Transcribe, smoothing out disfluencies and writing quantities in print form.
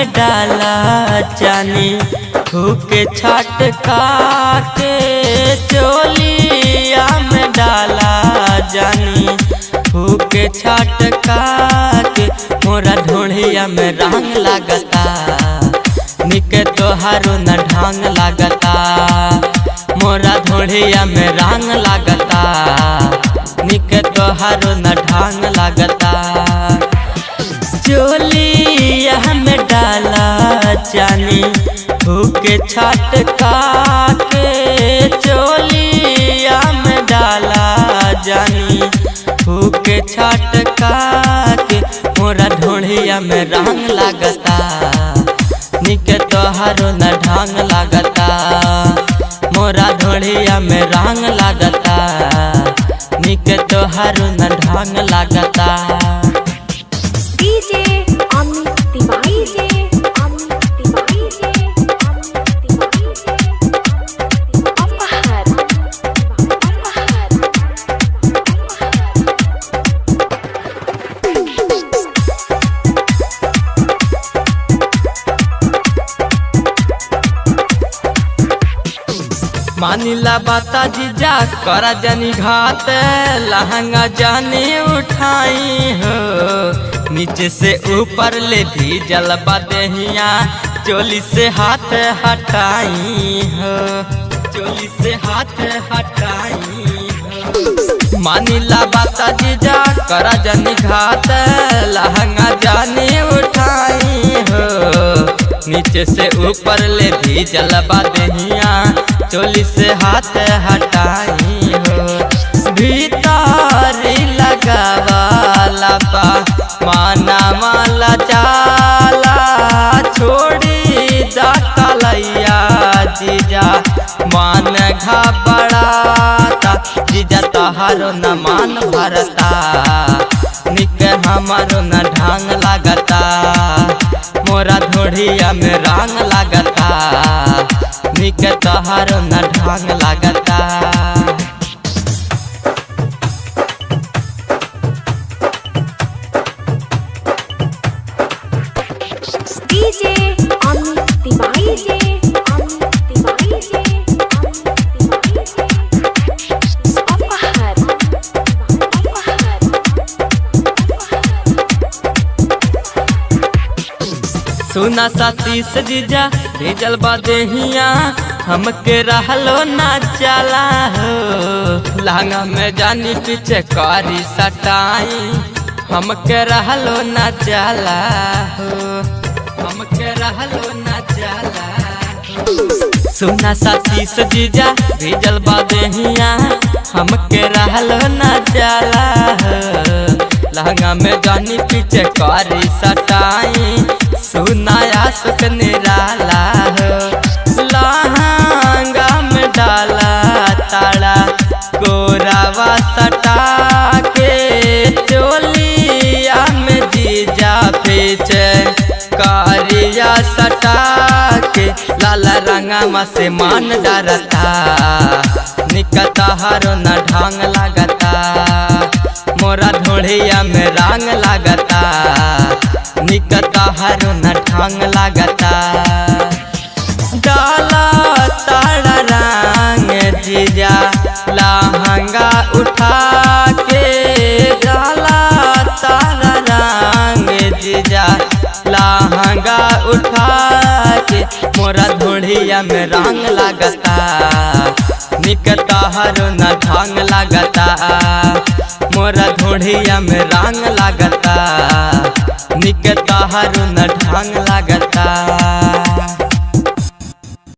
में डाला जानी फूके छटका के, चोलिया में डाला जानी फूके छटका के, मोरा ढोढ़िया में रंग लगता निके तोहारो न ढंग लगता, मोरा ढोढ़िया में रंग लगता निके तोहारो न ढंग लगता। चोलिया में डाला जानी फूके छटका के, चोलिया में डाला जानी फूके छटका के, मोरा ढोढ़िया में रंग लगता निके तोहारो न ढंग लगता, मोरा ढोढ़िया में रंग लगता निके तोहारो न ढंग लगता। डीजे अमित तिवारी जे अमित तिवारी जे अमित तिवारी जे अपहर मानिला बाता जीजा करा जानी घात, लहंगा जानी उठाई हो, नीचे से ऊपर ले भी जलवा देहिया, चोली से हाथ हटाई हो, चोली से हाथ हटाई हो। मानिला बाता जीजा करा जानी घात, लहंगा जानी उठाई हो, नीचे से ऊपर ले भी जलवा देहिया, चोली से हाथ हटाई हो। भीतर लगावाला पा माना माला जाला, छोड़ी दातलैया जीजा मान घबराता, जीजा तहारो न मान भरता निके हमारो न ढंग लगता, मोरा ढोढ़िया में रंग लगता निके तोहारो न ढंग लगता। डीजे अमित तिवारी जे अमित तिवारी जे अमित तिवारी जे अपहर सुना सतीश जीजा भेजल बा देहिया, हमके रहलो ना चला हो, लहंगा में जानी पीछे कारी सटाई, हमके रहलो ना चला हो, हमके रहलो ना चला हो। सुना सतीश जीजा भेजल बा देहिया, हमके रहलो ना चला हो, लहंगा में जानी पीछे कारी सटाई, सुनाया सुख निराला हो, लहंगा में डाला ताड़ा कोरावा सटा के, चोलिया में जीजा पीछे कारिया सटा के, लाला रंगा से मान डरता निके तोहारो न ढंग लगता, मोरा ढोढ़िया में रंग लगता निके तोहारो न ढंग लगता। डाला ताड़ा रंग जीजा लहंगा उठा के, डाला ताड़ा रंग जीजा लहंगा उठा के, मोरा ढोढ़िया में रंग लगता निके तोहारो न ढंग लगता, मोरा ढोढ़िया में रंग लगता निके तोहारो न ढंग लगता।